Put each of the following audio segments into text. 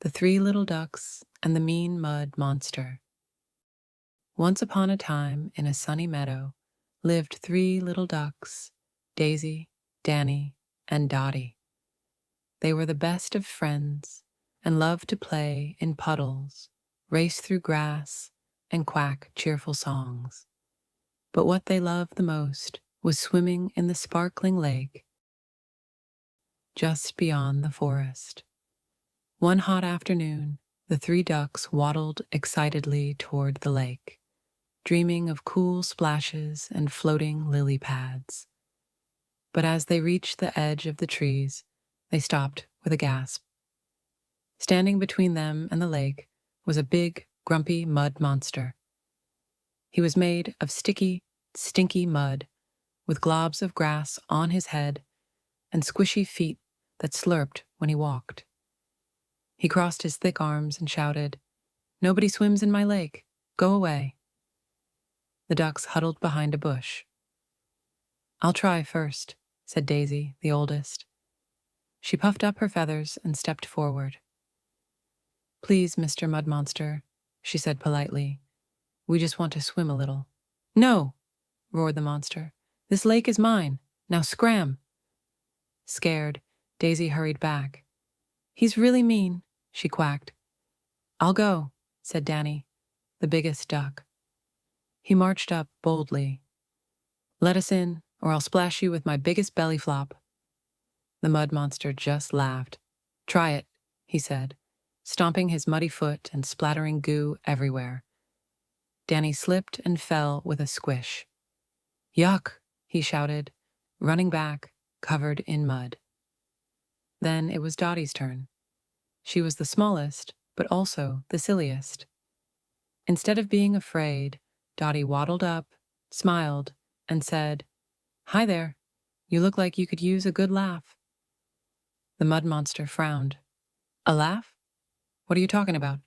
The Three Little Ducks and the Mean Mud Monster. Once upon a time, in a sunny meadow, lived three little ducks, Daisy, Danny, and Dotty. They were the best of friends and loved to play in puddles, race through grass, and quack cheerful songs. But what they loved the most was swimming in the sparkling lake just beyond the forest. One hot afternoon, the three ducks waddled excitedly toward the lake, dreaming of cool splashes and floating lily pads. But as they reached the edge of the trees, they stopped with a gasp. Standing between them and the lake was a big, grumpy mud monster. He was made of sticky, stinky mud, with globs of grass on his head and squishy feet that slurped when he walked. He crossed his thick arms and shouted, "Nobody swims in my lake. Go away." The ducks huddled behind a bush. "I'll try first," said Daisy, the oldest. She puffed up her feathers and stepped forward. "Please, Mr. Mud Monster," she said politely. "We just want to swim a little." "No!" roared the monster. "This lake is mine. Now scram!" Scared, Daisy hurried back. "He's really mean," she quacked. "I'll go," said Danny, the biggest duck. He marched up boldly. "Let us in, or I'll splash you with my biggest belly flop." The mud monster just laughed. "Try it," he said, stomping his muddy foot and splattering goo everywhere. Danny slipped and fell with a squish. "Yuck!" he shouted, running back, covered in mud. Then it was Dotty's turn. She was the smallest, but also the silliest. Instead of being afraid, Dotty waddled up, smiled, and said, "Hi there. You look like you could use a good laugh." The mud monster frowned. "A laugh? What are you talking about?"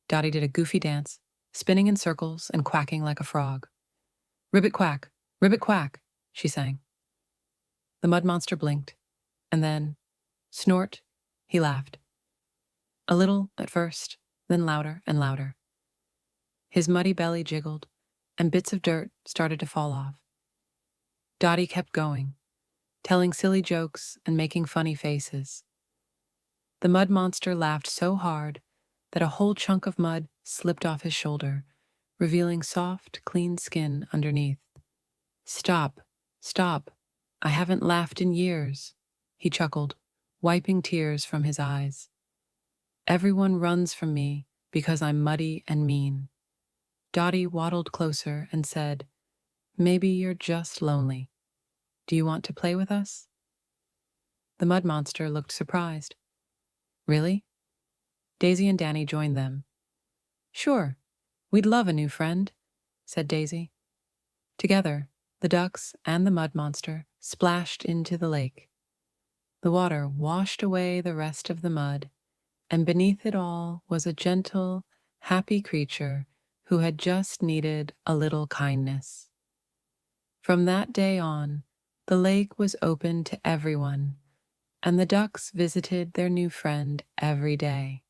Dotty did a goofy dance, spinning in circles and quacking like a frog. "Ribbit quack, ribbit quack," she sang. The mud monster blinked, and then, snort, he laughed. A little at first, then louder and louder. His muddy belly jiggled, and bits of dirt started to fall off. Dotty kept going, telling silly jokes and making funny faces. The mud monster laughed so hard that a whole chunk of mud slipped off his shoulder, revealing soft, clean skin underneath. "Stop, stop. I haven't laughed in years," he chuckled, wiping tears from his eyes. "Everyone runs from me because I'm muddy and mean." Dotty waddled closer and said, "Maybe you're just lonely. Do you want to play with us?" The mud monster looked surprised. "Really?" Daisy and Danny joined them. "Sure, we'd love a new friend," said Daisy. Together, the ducks and the mud monster splashed into the lake. The water washed away the rest of the mud, and beneath it all was a gentle, happy creature who had just needed a little kindness. From that day on, the lake was open to everyone, and the ducks visited their new friend every day.